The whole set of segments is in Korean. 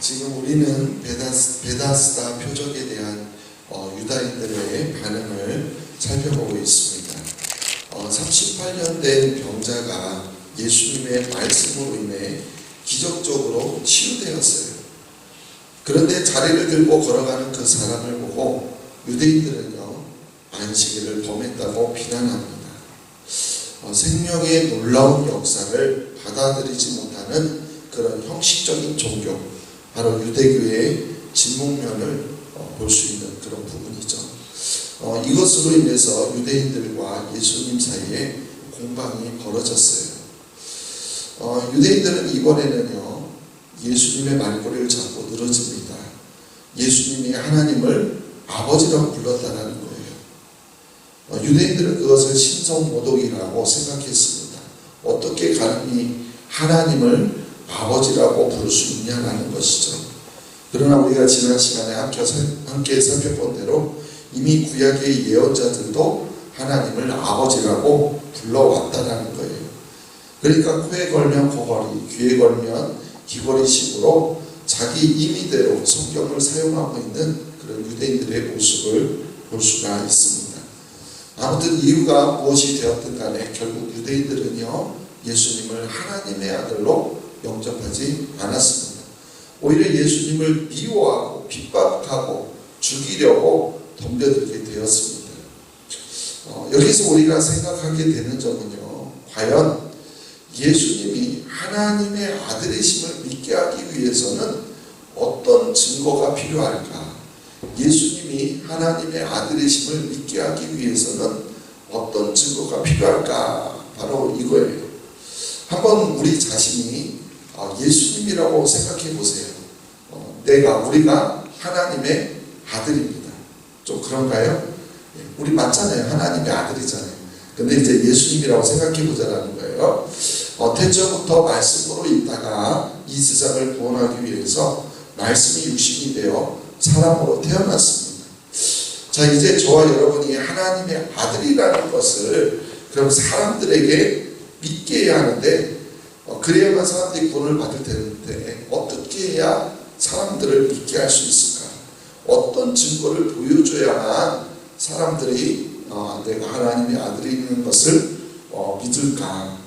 지금 우리는 베다스다 표적에 대한 유다인들의 반응을 살펴보고 있습니다. 38년 된 병자가 예수님의 말씀으로 인해 기적적으로 치유되었어요. 그런데 자리를 들고 걸어가는 그 사람을 보고 유대인들은요, 안식일을 범했다고 비난합니다. 생명의 놀라운 역사를 받아들이지 못하는 그런 형식적인 종교, 바로 유대교의 진목면을 볼 수 있는 그런 부분이죠. 이것으로 인해서 유대인들과 예수님 사이에 공방이 벌어졌어요. 유대인들은 이번에는요, 예수님의 말꼬리를 잡고 늘어집니다. 예수님이 하나님을 아버지라고 불렀다는 거예요. 유대인들은 그것을 신성모독이라고 생각했습니다. 어떻게 감히 하나님을 아버지라고 부를 수 있냐라는 것이죠. 그러나 우리가 지난 시간에 함께 살펴본 대로 이미 구약의 예언자들도 하나님을 아버지라고 불러왔다는 거예요. 그러니까 코에 걸면 코걸이, 귀에 걸면 귀걸이식으로 자기 임의대로 성경을 사용하고 있는 그런 유대인들의 모습을 볼 수가 있습니다. 아무튼 이유가 무엇이 되었든 간에 결국 유대인들은요, 예수님을 하나님의 아들로 영접하지 않았습니다. 오히려 예수님을 미워하고 핍박하고 죽이려고 덤벼들게 되었습니다. 여기서 우리가 생각하게 되는 점은요, 과연 예수님이 하나님의 아들이심을 믿게 하기 위해서는 어떤 증거가 필요할까? 예수님이 하나님의 아들이심을 믿게 하기 위해서는 어떤 증거가 필요할까? 바로 이거예요. 한번 우리 자신이 예수님이라고 생각해 보세요. 우리가 하나님의 아들입니다. 좀 그런가요? 우리 맞잖아요. 하나님의 아들이잖아요. 근데 이제 예수님이라고 생각해 보자라는 거예요. 태초부터 말씀으로 있다가 이 세상을 구원하기 위해서 말씀이 육신이 되어 사람으로 태어났습니다. 자, 이제 저와 여러분이 하나님의 아들이라는 것을 그럼 사람들에게 믿게 해야 하는데, 그래야만 사람들이 구원을 받을 텐데 어떻게 해야 사람들을 믿게 할 수 있을까? 어떤 증거를 보여줘야만 사람들이 내가 하나님의 아들이 있는 것을 믿을까?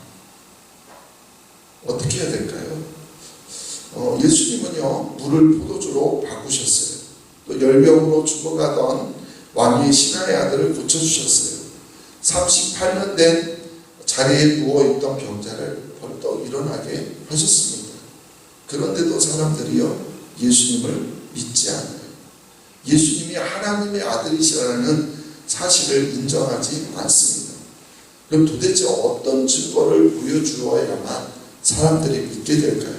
어떻게 해야 될까요? 예수님은요, 물을 포도주로 바꾸셨어요. 또 열병으로 죽어가던 왕의 신하의 아들을 고쳐주셨어요. 38년 된 자리에 누워있던 병자를 벌떡 일어나게 하셨습니다. 그런데도 사람들이요, 예수님을 믿지 않아요. 예수님이 하나님의 아들이시라는 사실을 인정하지 않습니다. 그럼 도대체 어떤 증거를 보여주어야만 사람들이 믿게 될까요?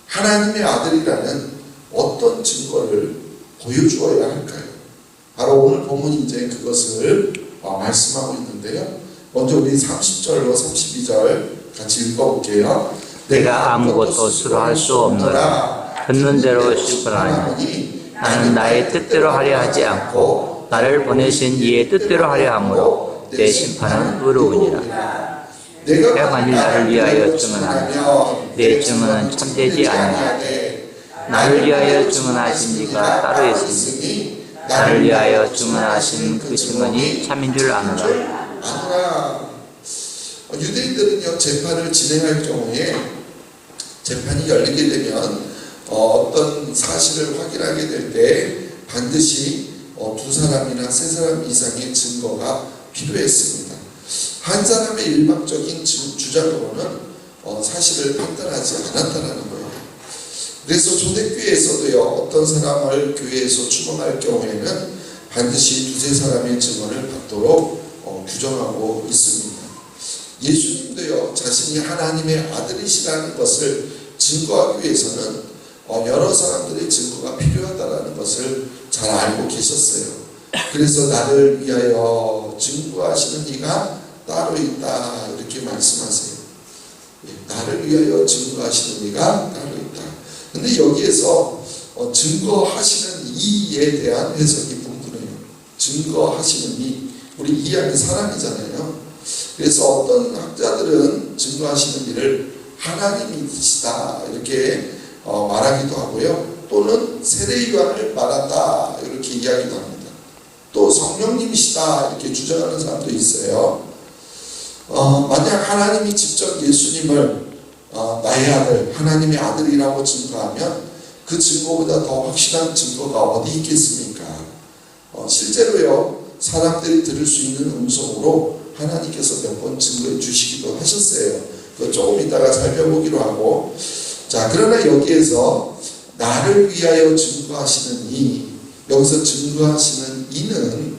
하나님의 아들이라는 어떤 증거를 보여주어야 할까요? 바로 오늘 본문이 이제 그것을 말씀하고 있는데요. 먼저 우리 30절로 32절 같이 읽어볼게요. 내가 아무것도 수로할 수 없노라. 듣는 대로 실천하니 나는 나의 뜻대로 하려 하지 않고 나를 보내신 이의 뜻대로 하려 하므로 내 심판은 의로우니라. 내가 만일 나를 위하여 증언하면 내 증언은 참되지 않느냐. 나를 위하여 증언하신 이가 따로 있으니 나를 위하여 증언하신 그 증언이 참인 줄 아노라. 유대인들은요, 재판을 진행할 경우에 재판이 열리게 되면 어떤 사실을 확인하게 될 때 반드시 두 사람이나 세 사람 이상의 증거가 필요했습니다. 한 사람의 일방적인 주장으로는 사실을 판단하지 않았다는 거예요. 그래서 초대교회에서도요, 어떤 사람을 교회에서 추방할 경우에는 반드시 두세 사람의 증언을 받도록 규정하고 있습니다. 예수님도요, 자신이 하나님의 아들이시라는 것을 증거하기 위해서는 여러 사람들의 증거가 필요하다는 것을 잘 알고 계셨어요. 그래서 나를 위하여 증거하시는 이가 따로 있다, 이렇게 말씀하세요. 나를 위하여 증거하시는 이가 따로 있다. 근데 여기에서 증거하시는 이에 대한 해석이 분분해요. 증거하시는 이, 우리 이 안에 사람이잖아요. 그래서 어떤 학자들은 증거하시는 이를 하나님이시다, 이렇게 말하기도 하고요. 또는 세례 요한을 말한다 이렇게 이야기도 합니다. 또 성령님이시다 이렇게 주장하는 사람도 있어요. 만약 하나님이 직접 예수님을 나의 아들, 하나님의 아들이라고 증거하면 그 증거보다 더 확실한 증거가 어디 있겠습니까? 실제로요, 사람들이 들을 수 있는 음성으로 하나님께서 몇 번 증거해 주시기도 하셨어요. 그거 조금 이따가 살펴보기로 하고. 자, 그러나 여기에서 나를 위하여 증거하시는 이, 여기서 증거하시는 이는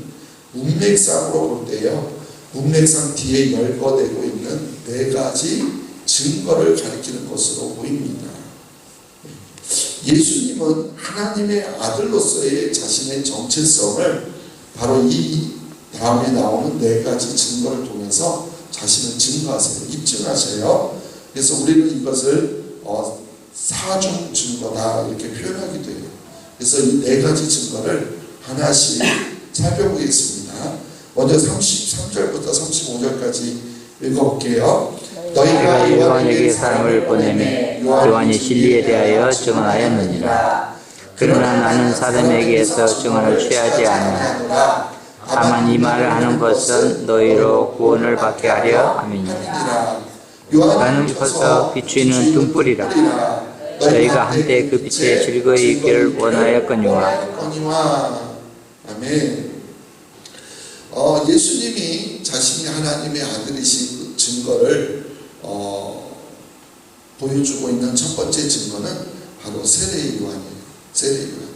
문맥상으로 볼 때요, 문맥상 뒤에 열거되고 있는 네 가지 증거를 가리키는 것으로 보입니다. 예수님은 하나님의 아들로서의 자신의 정체성을 바로 이 다음에 나오는 네 가지 증거를 통해서 자신을 증거하세요. 입증하세요. 그래서 우리는 이것을 사중 증거다 이렇게 표현하기도 해요. 그래서 이 네 가지 증거를 하나씩 살펴보겠습니다. 먼저 33절부터 35절까지 읽어볼게요. 너희가 요한에게 사람을 보내매 요한이 진리에 대하여 증언하였느니라. 그러나 나는 사람에게서 증언을 취하지 않느냐. 다만 이 말을 하는 것은 너희로 구원을 받게 하려 함이니라. 나는 커서 비추이는 등불이라. 너희가 한때 그 빛에 즐거이 있기를 원하였거니와. 아멘. 예수님이 자신이 하나님의 아들이신 그 증거를 보여주고 있는 첫 번째 증거는 바로 세례 요한이에요. 세례 요한.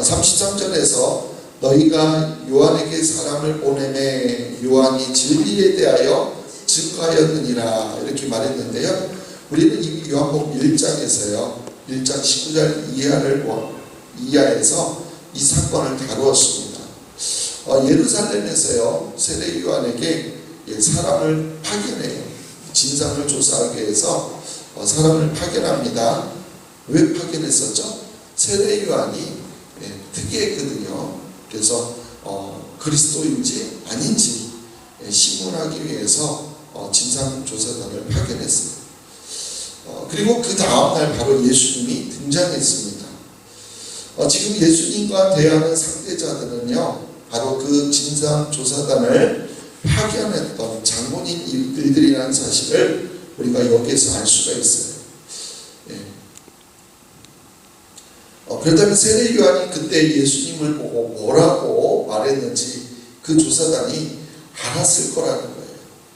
33절에서 너희가 요한에게 사람을 보내매 요한이 진리에 대하여 증거하였느니라 이렇게 말했는데요. 우리는 이 요한복음 1장에서요. 1장 19절 이하에서 이 사건을 다루었습니다. 예루살렘에서요. 세례 요한에게 사람을 파견해요. 진상을 조사하기 위해서 사람을 파견합니다. 왜 파견했었죠? 세례 요한이 특이했거든요. 그래서 그리스도인지 아닌지 신문하기 위해서 진상조사단을 파견했습니다. 그리고 그 다음날 바로 예수님이 등장했습니다. 지금 예수님과 대하는 상대자들은요, 바로 그 진상조사단을 파견했던 장본인들이라는 사실을 우리가 여기에서 알 수가 있어요. 그렇다면 세례 요한이 그때 예수님을 보고 뭐라고 말했는지 그 조사단이 알았을 거라는 거예요.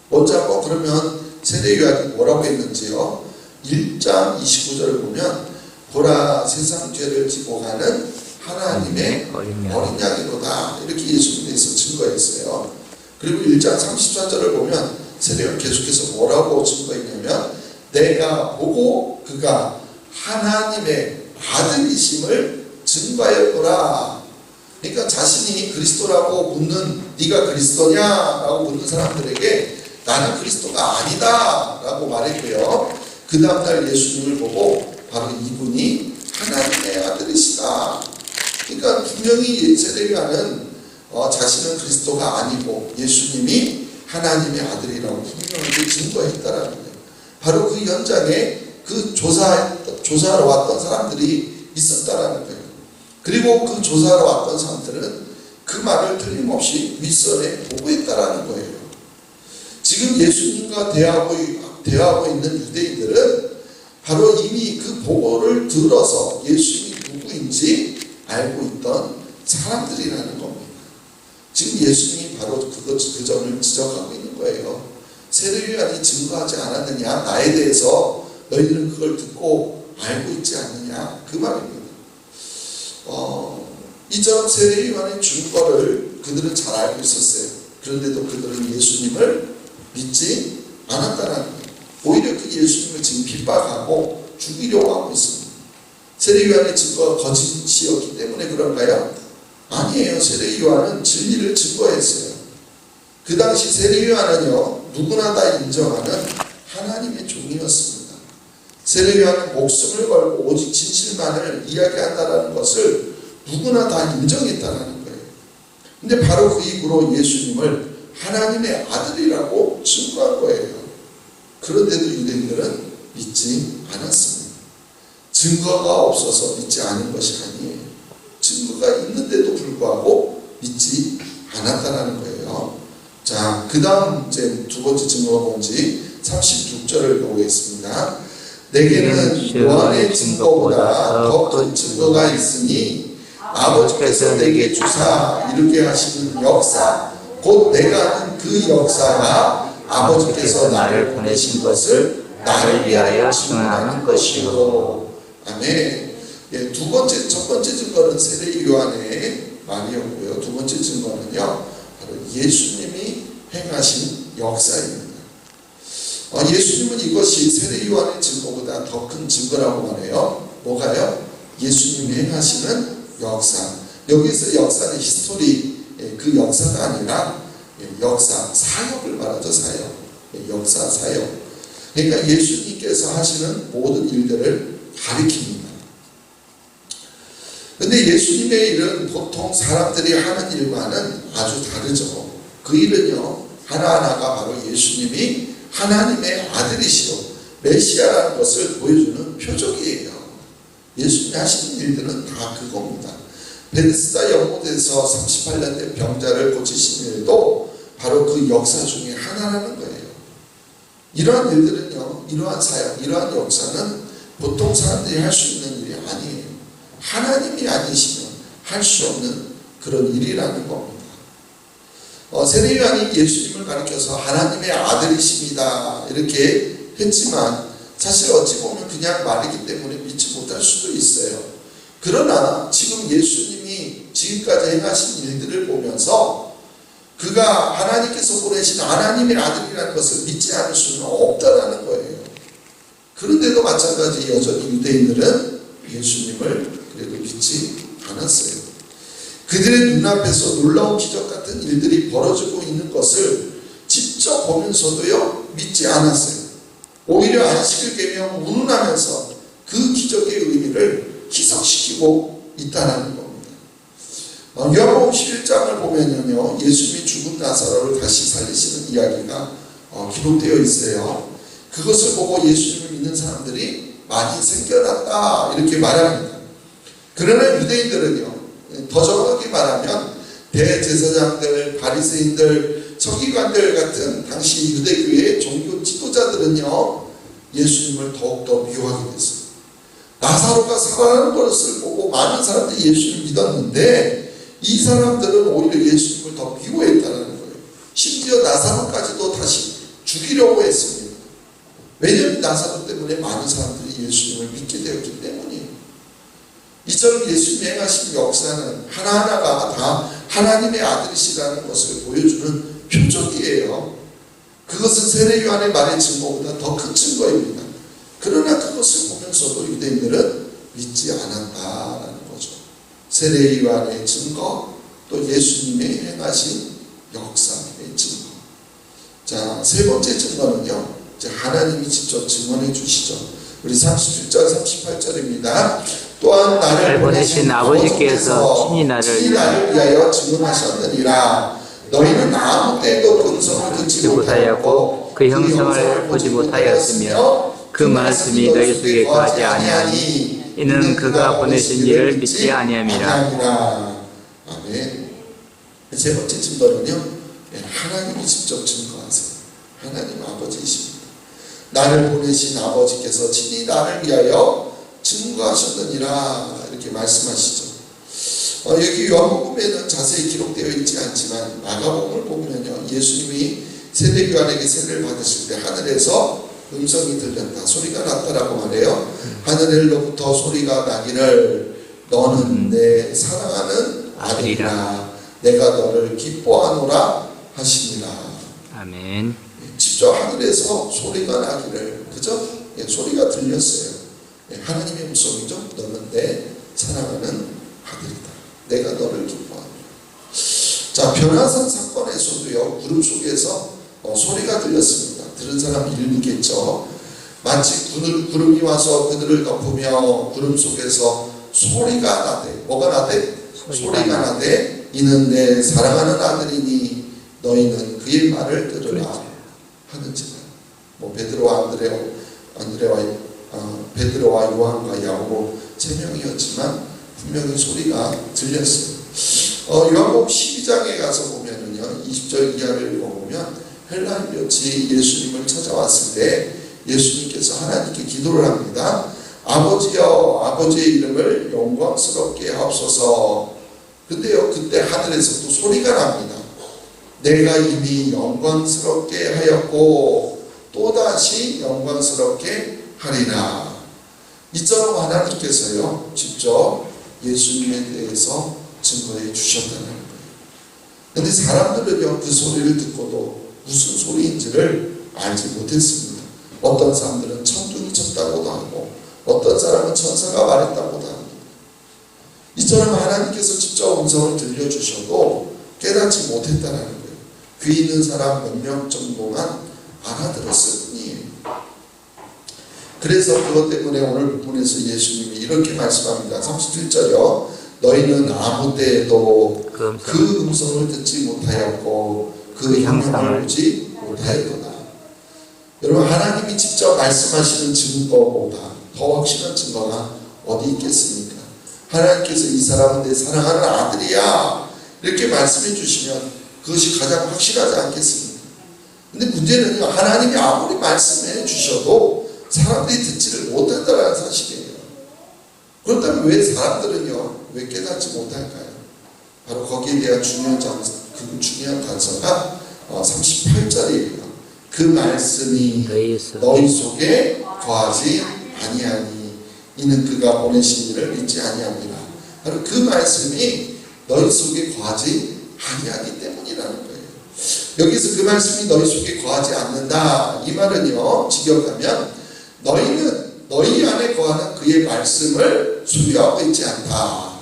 먼저 한번 그러면 세례 요한이 뭐라고 했는지요. 1장 29절을 보면 보라 세상 죄를 지고 가는 하나님의 어린 양이로다 이렇게 예수님에 대해서 증거했어요. 그리고 1장 34절을 보면 세례 요한 계속해서 뭐라고 증거했냐면 내가 보고 그가 하나님의 아들이심을 증거하였더라. 그러니까 자신이 그리스도라고 묻는 네가 그리스도냐라고 묻는 사람들에게 나는 그리스도가 아니다 라고 말했고요. 그 다음날 예수님을 보고 바로 이분이 하나님의 아들이시다. 그러니까 분명히 세례 요한은 자신은 그리스도가 아니고 예수님이 하나님의 아들이라고 분명하게 증거했다라는 거예요. 바로 그 현장에 그 조사하러 왔던 사람들이 있었다라는 거예요. 그리고 그 조사하러 왔던 사람들은 그 말을 틀림없이 윗선에 보고했다라는 거예요. 지금 예수님과 대화하고 있는 유대인들은 바로 이미 그 보고를 들어서 예수님이 누구인지 알고 있던 사람들이라는 겁니다. 지금 예수님이 바로 그 점을 지적하고 있는 거예요. 세례 요한이 증거하지 않았느냐? 나에 대해서 너희들은 그걸 듣고 알고 있지 않느냐? 그 말입니다. 이전 세례 요한의 증거를 그들은 잘 알고 있었어요. 그런데도 그들은 예수님을 믿지 않았다는 거예요. 오히려 그 예수님을 지금 핍박하고 죽이려고 하고 있습니다. 세례 요한의 증거가 거짓이었기 때문에 그런가요? 아니에요. 세례 요한은 진리를 증거했어요. 그 당시 세례 요한은요, 누구나 다 인정하는 하나님의 종이었습니다. 세례 요한은 목숨을 걸고 오직 진실만을 이야기한다는 것을 누구나 다 인정했다는 거예요. 근데 바로 그 입으로 예수님을 하나님의 아들이라고 증거한 거예요. 그런데도 유대인들은 믿지 않았습니다. 증거가 없어서 믿지 않은 것이 아니에요. 증거가 있는데도 불구하고 믿지 않았다는 거예요. 자, 그 다음 이제 두 번째 증거가 뭔지 36절을 보겠습니다. 내게는 요한의 증거보다 더 큰 증거가 있으니 아버지께서 내게 주사 이루게 하시는 역사, 곧 내가 하는 그 역사가 아버지께서 나를 보내신 것을 나를 위하여 증언하는 것이요. 아멘. 예, 첫 번째 증거는 세례 요한의 말이었고요. 두 번째 증거는요, 바로 예수님이 행하신 역사입니다. 예수님은 이것이 세례 요한의 증거보다 더 큰 증거라고 말해요. 뭐가요? 예수님이 행하시는 역사. 여기서 역사는 히스토리, 그 역사가 아니라 역사, 사역을 말하죠. 사역. 역사, 사역. 그러니까 예수님께서 하시는 모든 일들을 가리킵니다. 근데 예수님의 일은 보통 사람들이 하는 일과는 아주 다르죠. 그 일은요, 하나하나가 바로 예수님이 하나님의 아들이시오, 메시아라는 것을 보여주는 표적이에요. 예수님이 하시는 일들은 다 그겁니다. 베데스다 연못에서 38년 된 병자를 고치신 일도 바로 그 역사 중에 하나라는 거예요. 이러한 일들은요, 이러한 사역, 이러한 역사는 보통 사람들이 할 수 있는 일이 아니에요. 하나님이 아니시면 할 수 없는 그런 일이라는 겁니다. 세례 요한이 예수님을 가리켜서 하나님의 아들이십니다 이렇게 했지만 사실 어찌 보면 그냥 말이기 때문에 믿지 못할 수도 있어요. 그러나 지금 예수님이 지금까지 행하신 일들을 보면서 그가 하나님께서 보내신 하나님의 아들이라는 것을 믿지 않을 수는 없다라는 거예요. 그런데도 마찬가지 여전히 유대인들은 예수님을 그래도 믿지 않았어요. 그들의 눈앞에서 놀라운 기적 같은 일들이 벌어지고 있는 것을 직접 보면서도요, 믿지 않았어요. 오히려 안식일 계명 운운하면서 그 기적의 의미를 희석시키고 있다는 겁니다. 요한복음 11장을 보면요, 예수님이 죽은 나사로를 다시 살리시는 이야기가 기록되어 있어요. 그것을 보고 예수님을 믿는 사람들이 많이 생겨났다 이렇게 말합니다. 그러나 유대인들은요, 더 정확하게 말하면 대제사장들, 바리새인들, 서기관들 같은 당시 유대교의 종교 지도자들은요, 예수님을 더욱더 미워하게 됐어요. 나사로가 살아나는 것을 보고 많은 사람들이 예수님을 믿었는데 이 사람들은 오히려 예수님을 더 미워했다는 거예요. 심지어 나사로까지도 다시 죽이려고 했습니다. 왜냐하면 나사로 때문에 많은 사람들이 예수님을 믿게 되었기 때문이에요. 이처럼 예수님이 행하신 역사는 하나하나가 다 하나님의 아들이시라는 것을 보여주는 표적이에요. 그것은 세례 요한의 말의 증거보다 더 큰 증거입니다. 그러나 그것을 보면서도 유대인들은 믿지 않았다라는 거죠. 세례 요한의 증거, 또 예수님의 행하신 역사의 증거. 자, 세 번째 증거는요, 이제 하나님이 직접 증언해 주시죠. 우리 37절, 38절입니다. 또한 나를 보내신 아버지께서 친히 나를 위하여 증언하셨느니라. 너희는 아무 때도 금성을 듣지 못하였고 그 형상을 보지 못하였으며 그 말씀이 너희 속에 거하지 아니하니 이는 그가 보내신 이를 믿지 아니함이라. 아멘. 세 번째 증거는요, 하나님이 직접 증거하세요. 하나님 아버지이십니다. 나를 보내신 아버지께서 친히 나를 위하여 증거하셨느니라 이렇게 말씀하시죠. 여기 요한복음에는 자세히 기록되어 있지 않지만 마가복음을 보면요, 예수님이 세례 요한에게 세례를 받으실 때 하늘에서 음성이 들렸다, 소리가 났다라고 말해요. 하늘로부터 소리가 나기를 너는 내 사랑하는 아들이라, 내가 너를 기뻐하노라 하시니라. 아멘. 직접 하늘에서 소리가 나기를, 그죠? 소리가 들렸어요. 하나님의 음성이죠. 너는 내 사랑하는 아들이다. 내가 너를 기뻐하노라. 자, 변화산 사건에서도요, 구름 속에서 소리가 들렸습니다. 들은 사람이 일미겠죠. 마치 구름이 와서 그들을 덮으며 구름 속에서 소리가 나되, 뭐가 나되? 소리가 나되 이는 내 사랑하는 아들이니 너희는 그의 말을 들으라 하는지라. 베드로와 안드레와 베드로와 요한과 야고보 3명이었지만 분명히 소리가 들렸어요. 요한복음 12장에 가서 보면은요, 20절 이하를 읽어보면 헬라인볕이 예수님을 찾아왔을 때 예수님께서 하나님께 기도를 합니다. 아버지여, 아버지의 이름을 영광스럽게 하옵소서. 근데요, 그때 하늘에서 또 소리가 납니다. 내가 이미 영광스럽게 하였고 또다시 영광스럽게 하리라. 이처럼 하나님께서요, 직접 예수님에 대해서 증거해 주셨다는 거예요. 근데 사람들은요, 그 소리를 듣고도 무슨 소리인지를 알지 못했습니다. 어떤 사람들은 천둥이 쳤다고도 하고 어떤 사람은 천사가 말했다고도 합니다. 이처럼 하나님께서 직접 음성을 들려주셔도 깨닫지 못했다는 거예요. 귀 있는 사람 몇 명 정도만 알아들었을 뿐이에요. 그래서 그것 때문에 오늘 본문에서 예수님이 이렇게 말씀합니다. 37절이요. 너희는 아무 때에도 그 음성을 듣지 못하였고 그 형상을 보지 못하였도다. 여러분, 하나님이 직접 말씀하시는 증거보다 더 확실한 증거가 어디 있겠습니까? 하나님께서 이 사람은 내 사랑하는 아들이야 이렇게 말씀해 주시면 그것이 가장 확실하지 않겠습니까? 근데 문제는요, 하나님이 아무리 말씀해 주셔도 사람들이 듣지를 못한다는 사실이에요. 그렇다면 왜 사람들은요, 왜 깨닫지 못할까요? 바로 거기에 대한 중요한 단서가 38절이에요. 그 말씀이 너희 속에 거하지 아니하니 이는 그가 보내신 이를 믿지 아니함이라. 바로 그 말씀이 너희 속에 거하지 아니하기 때문이라는 거예요. 여기서 그 말씀이 너희 속에 거하지 않는다, 이 말은요, 직역하면 너희는 너희 안에 거하는 그의 말씀을 소유하고 있지 않다.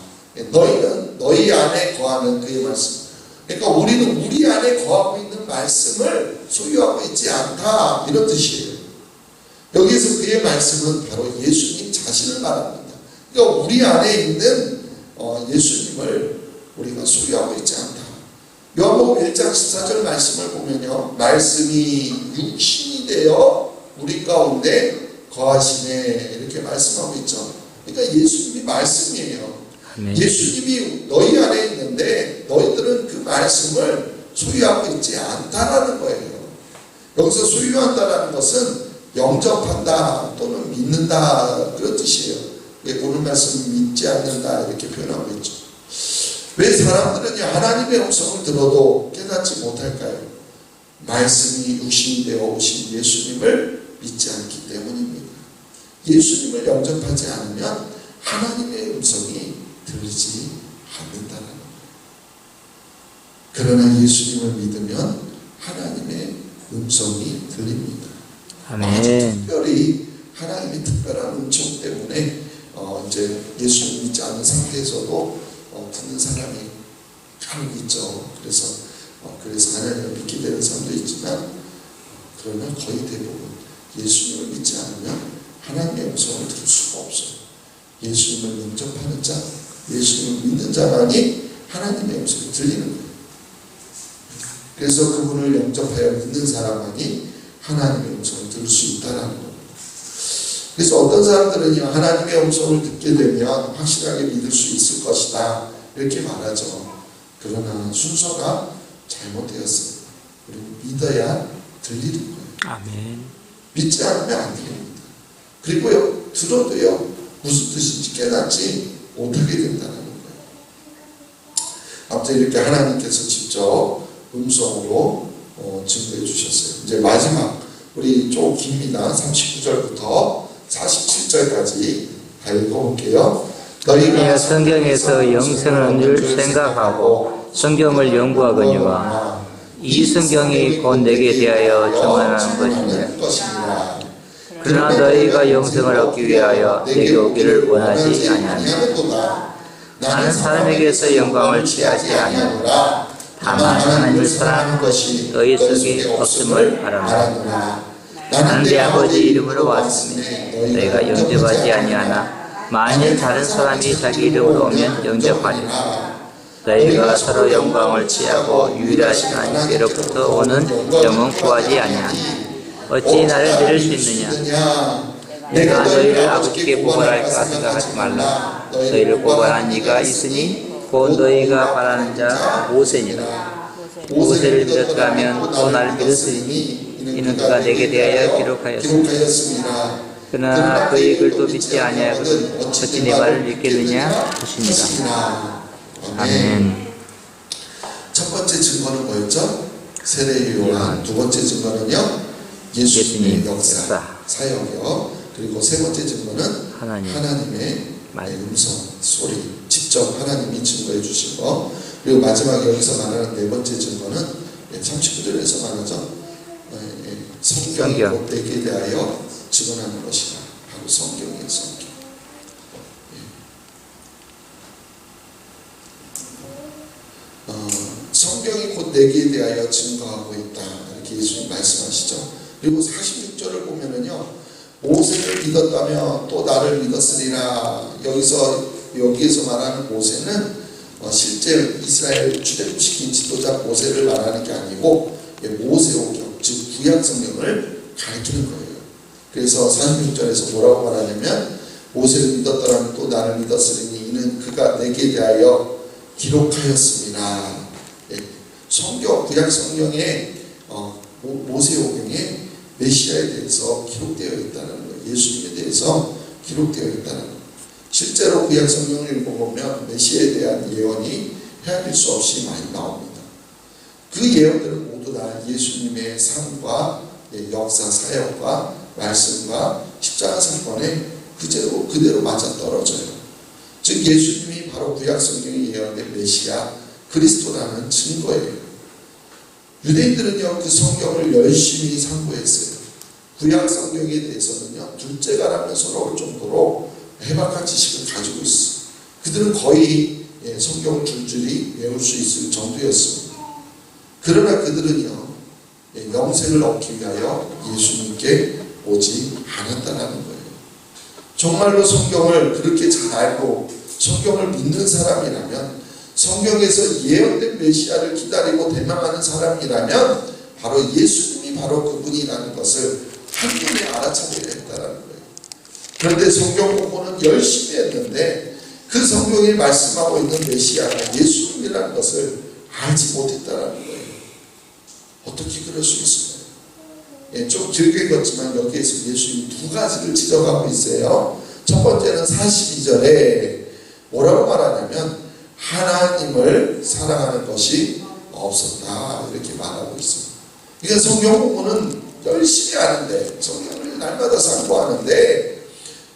너희는 너희 안에 거하는 그의 말씀, 그러니까 우리는 우리 안에 거하고 있는 말씀을 소유하고 있지 않다, 이런 뜻이에요. 여기서 그의 말씀은 바로 예수님 자신을 말합니다. 그러니까 우리 안에 있는 예수님을 우리가 소유하고 있지 않다. 요한복음 1장 14절 말씀을 보면요, 말씀이 육신이 되어 우리 가운데 거하시네 이렇게 말씀하고 있죠. 그러니까 예수님이 말씀이에요. 예수님이 너희 안에 있는데 너희들은 그 말씀을 소유하고 있지 않다라는 거예요. 여기서 소유한다라는 것은 영접한다 또는 믿는다, 그런 뜻이에요. 오늘 말씀 믿지 않는다 이렇게 표현하고 있죠. 왜 사람들은 하나님의 음성을 들어도 깨닫지 못할까요? 말씀이 육신이 되어 오신 예수님을 믿지 않기 때문입니다. 예수님을 영접하지 않으면 하나님의 음성이 들리지 않는다는 거예요. 그러나 예수님을 믿으면 하나님의 음성이 들립니다. 아멘. 특별히 하나님의 특별한 음성 때문에 이제 예수를 믿지 않는 상태에서도 듣는 사람이 간혹 있죠. 그래서 하나님을 믿게 되는 사람도 있지만, 그러나 거의 대부분 예수님을 믿지 않으면 하나님의 음성을 들을 수가 없어요. 예수님을 영접하는 자, 예수님을 믿는 자만이 하나님의 음성이 들리는 거예요. 그래서 그분을 영접하여 믿는 사람만이 하나님의 음성을 들을 수 있다는 거예요. 그래서 어떤 사람들은 하나님의 음성을 듣게 되면 확실하게 믿을 수 있을 것이다 이렇게 말하죠. 그러나 순서가 잘못되었어요. 우리는 믿어야 들리는 거예요. 아멘. 믿지 않으면 안 됩니다. 그리고요, 들어도요, 무슨 뜻인지 깨닫지 못하게 된다는 거예요. 아무튼 이렇게 하나님께서 직접 음성으로 증거해 주셨어요. 이제 마지막, 우리 좀 깁니다. 39절부터 47절까지 다 읽어볼게요. 너희가 성경에서 영생을 늘 생각하고 성경을 연구하거니와 이 성경이 곧 내게 대하여 증언하는 것이니라. 그러나 너희가 영생을 얻기 위하여 내게 오기를 원하지 아니하노라. 나는 사람에게서 영광을 취하지 아니하노라. 다만 하나님을 사랑하는 것이 너희 속에 없음을 알아노라. 나는 내 아버지 이름으로 왔으니 너희가 영접하지 아니하나 만일 다른 사람이 자기 이름으로 오면 영접하리라. 너희가 서로 영광을 취하고 유일하신 하나님께로부터 오는 영은 구하지 아니하니 어찌 나를 믿을 수 있느냐? 내가 너희를 아버지께 보고할까 생각하지 말라. 너희를 보고한 이가 있으니 곧 너희가 바라는 자 모세니라. 모세를 믿었다면 또 나를 믿었으니 이는 그가 내게 대하여 기록하였습니다. 그러나 그의 글도 믿지 아니하거든 어찌 내 말을 믿겠느냐 하시니라. 아멘. 첫 번째 증거는 뭐였죠? 세례 요한. 두 번째 증거는요, 예수님의 역사, 사역이요. 그리고 세 번째 증거는 하나님의 음성, 소리, 직접 하나님이 증거해 주신 거. 그리고 마지막에 여기서 말하는 네 번째 증거는 39절에서 말하죠. 성경이 곧 내게 대하여 증언하는 것이다. 바로 성경이에요, 성경. 성경이 곧 내게 대하여 증거하고 있다. 이렇게 예수님 말씀하시죠. 그리고 46절을 보면은요, 모세를 믿었다며 또 나를 믿었으리라. 여기에서 말하는 모세는 실제 이스라엘 출애굽시킨 지도자 모세를 말하는 게 아니고 모세오경, 즉 구약 성경을 가리키는 거예요. 그래서 46절에서 뭐라고 말하냐면, 모세를 믿었더라면 또 나를 믿었으리니 이는 그가 내게 대하여 기록하였습니다. 성경, 구약 성경에 모세오경에 메시아에 대해서 기록되어 있다는 거예요. 예수님에 대해서 기록되어 있다는 거예요. 실제로 구약 성경을 읽어보면 메시아에 대한 예언이 헤아릴 수 없이 많이 나옵니다. 그 예언들은 모두 다 예수님의 삶과 역사, 사역과 말씀과 십자가 사건에 그대로 맞아떨어져요. 즉 예수님이 바로 구약 성경에 예언된 메시아 그리스도라는 증거예요. 유대인들은요, 그 성경을 열심히 상고했어요. 구약 성경에 대해서는요, 둘째가라면 서러울 정도로 해박한 지식을 가지고 있어. 그들은 거의 성경을 줄줄이 외울 수 있을 정도였습니다. 그러나 그들은요, 영생을 얻기 위하여 예수님께 오지 않았다는 거예요. 정말로 성경을 그렇게 잘 알고 성경을 믿는 사람이라면, 성경에서 예언된 메시아를 기다리고 대망하는 사람이라면 바로 예수님이 바로 그분이라는 것을 한눈에 알아차려야 했다는 거예요. 그런데 성경 공부는 열심히 했는데 그 성경에 말씀하고 있는 메시아가 예수님이라는 것을 알지 못했다는 거예요. 어떻게 그럴 수 있을까요? 좀 길게 읽었지만 여기에서 예수님이 두 가지를 지적하고 있어요. 첫 번째는 42절에 뭐라고 말하냐면, 하나님을 사랑하는 것이 없었다, 이렇게 말하고 있습니다. 그러니까 성경 공부는 열심히 하는데, 성경을 날마다 상고하는데,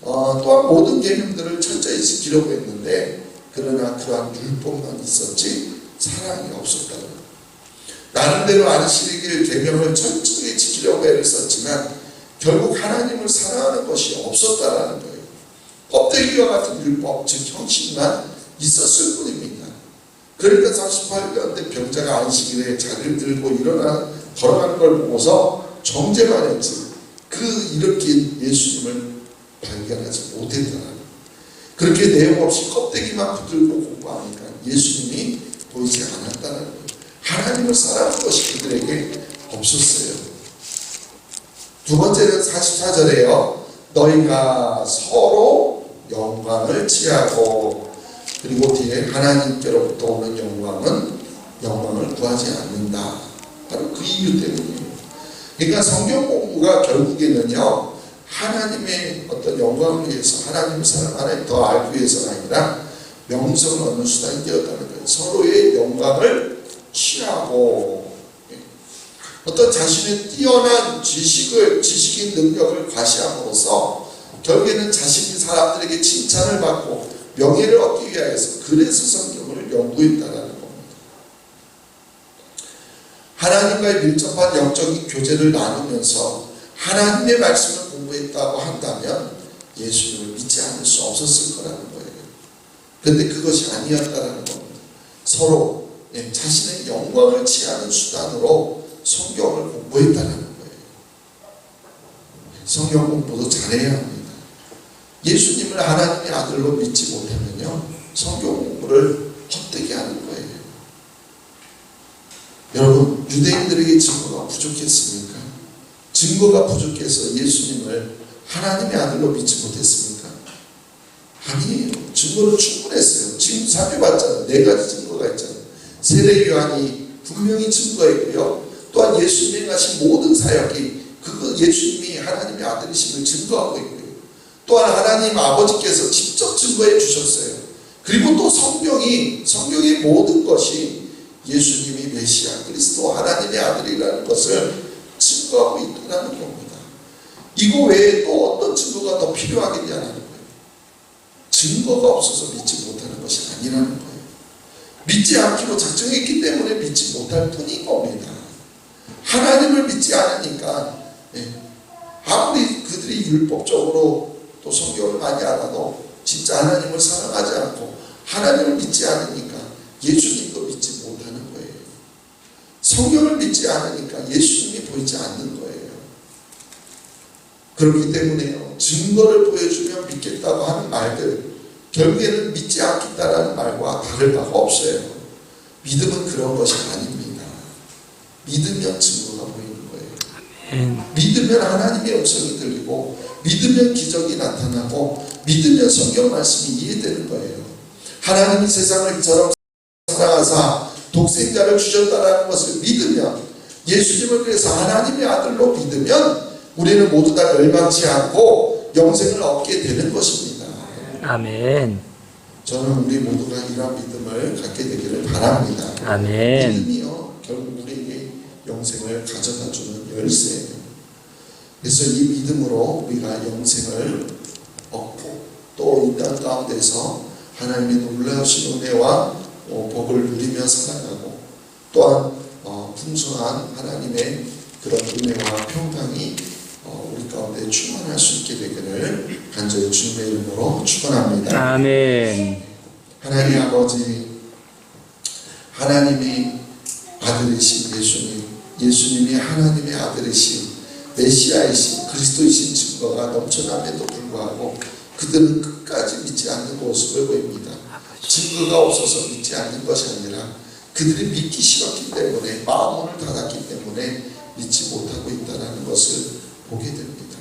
또한 모든 계명들을 철저히 지키려고 했는데, 그러나 그러한 율법만 있었지 사랑이 없었다는 거예요. 나름대로 안식일 계명을 철저히 지키려고 애를 썼지만 결국 하나님을 사랑하는 것이 없었다라는 거예요. 껍데기와 같은 율법, 즉 형식만 있었을 뿐입니다. 그러니까 38년 때 병자가 안식일에 자리를 들고 걸어가는 걸 보고서 정죄만 했지, 그 일으킨 예수님을 발견하지 못했다는 거예요. 그렇게 내용 없이 껍데기만 붙들고 공부하니까 예수님이 보이지 않았다는 거예요. 하나님을 사랑하는 것이 그들에게 없었어요. 두 번째는 44절에요. 너희가 서로 영광을 취하고, 그리고 뒤에 하나님께로부터 오는 영광을 구하지 않는다. 바로 그 이유 때문이에요. 그러니까 성경 공부가 결국에는요, 하나님의 어떤 영광을 위해서, 하나님을 하나님 더 알기 위해서가 아니라 명성을 얻는 수단이 되었다는 거예요. 서로의 영광을 취하고, 어떤 자신의 뛰어난 지식인 능력을 과시함으로써 결국에는 자신이 사람들에게 칭찬을 받고 명예를 얻기 위하여서, 그래서 성경을 연구했다는 겁니다. 하나님과의 밀접한 영적인 교제를 나누면서 하나님의 말씀을 공부했다고 한다면 예수님을 믿지 않을 수 없었을 거라는 거예요. 그런데 그것이 아니었다는 겁니다. 서로 자신의 영광을 취하는 수단으로 성경을 공부했다는 거예요. 성경 공부도 잘해야 합니다. 예수님을 하나님의 아들로 믿지 못하면요, 성경 공부를 헛되게 하는 거예요. 여러분, 유대인들에게 증거가 부족했습니까? 증거가 부족해서 예수님을 하나님의 아들로 믿지 못했습니까? 아니에요. 증거는 충분했어요. 지금 살펴봤잖아요. 4가지 증거가 있잖아요. 세례 요한이 분명히 증거했고요. 또한 예수님이 하신 모든 사역이 그거 예수님이 하나님의 아들이심을 증거하고 있고요. 또한 하나님 아버지께서 직접 증거해 주셨어요. 그리고 또 성경의 모든 것이 예수님이 메시아 그리스도 하나님의 아들이라는 것을 증거하고 있다는 겁니다. 이거 외에 또 어떤 증거가 더 필요하겠냐는 거예요. 증거가 없어서 믿지 못하는 것이 아니라는 거예요. 믿지 않기로 작정했기 때문에 믿지 못할 뿐인 겁니다. 하나님을 믿지 않으니까 아무리 그들이 율법적으로 또 성경을 많이 알아도 진짜 하나님을 사랑하지 않고 하나님을 믿지 않으니까 예수님도 믿지 못하는 거예요. 성경을 믿지 않으니까 예수님이 보이지 않는 거예요. 그렇기 때문에요. 증거를 보여주면 믿겠다고 하는 말들 결국에는 믿지 않겠다라는 말과 다를 바가 없어요. 믿음은 그런 것이 아닙니다. 믿으면 증거가 보이는 거예요. 믿으면 하나님의 음성이 들리고 믿으면 기적이 나타나고 믿으면 성경 말씀이 이해되는 거예요. 하나님이 세상을 이처럼 사랑하사 독생자를 주셨다는 것을 믿으면 예수님을 그래서 하나님의 아들로 믿으면 우리는 모두 다 멸망치 않고 영생을 얻게 되는 것입니다. 아멘. 저는 우리 모두가 이러한 믿음을 갖게 되기를 바랍니다. 아멘. 믿음이요 결국 우리에게 영생을 가져다주는 열쇠예요. 그래서 이 믿음으로 우리가 영생을 얻고 또 이 땅 가운데서 하나님의 놀라우신 은혜와 복을 누리며 살아가고 또한 풍성한 하나님의 그런 은혜와 평강이 우리 가운데 충만할 수 있게 되기를 간절히 주님의 이름으로 축원합니다. 아멘. 하나님 아버지, 하나님이 아들이신 예수님, 예수님이 하나님의 아들이신 메시아이신 그리스도이신 증거가 넘쳐남에도 불구하고 그들은 끝까지 믿지 않는 모습을 보입니다. 증거가 없어서 믿지 않는 것이 아니라 그들이 믿기 싫었기 때문에 마음을 닫았기 때문에 믿지 못하고 있다는 것을 보게 됩니다.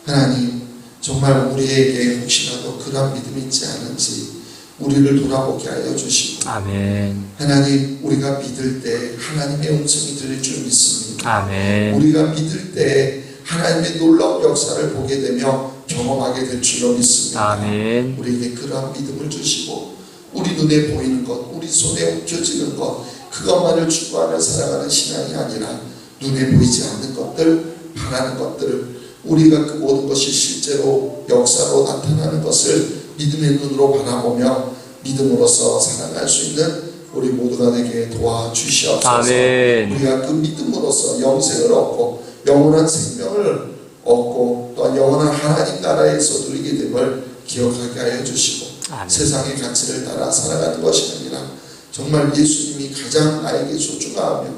하나님 정말 우리에게 혹시라도 그런 믿음이 있지 않은지 우리를 돌아보게 하여 주시고 아멘. 하나님 우리가 믿을 때 하나님의 음성이 들릴 줄 믿습니다. 아멘. 우리가 믿을 때 하나님의 놀라운 역사를 보게 되며 경험하게 될 줄로 믿습니다. 아멘. 우리에게 그러한 믿음을 주시고 우리 눈에 보이는 것, 우리 손에 움켜쥐는 것 그것만을 추구하며 살아가는 신앙이 아니라 눈에 보이지 않는 것들, 바라는 것들을 우리가 그 모든 것이 실제로 역사로 나타나는 것을 믿음의 눈으로 바라보며 믿음으로써 살아갈 수 있는 우리 모두가 되게 도와주시옵소서. 아멘. 우리가 그 믿음으로써 영생을 얻고 영원한 생명을 얻고 또한 영원한 하나님 나라에서 누리게 됨을 기억하게 하여 주시고 아멘. 세상의 가치를 따라 살아가는 것이 아니라 정말 예수님이 가장 나에게 소중하며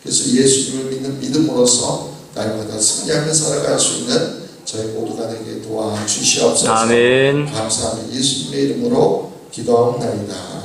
그래서 예수님을 믿는 믿음으로써 날마다 승리하며 살아갈 수 있는 저희 모두가 되게 도와주시옵소서. 아멘. 감사하며 예수님의 이름으로 기도하옵나이다.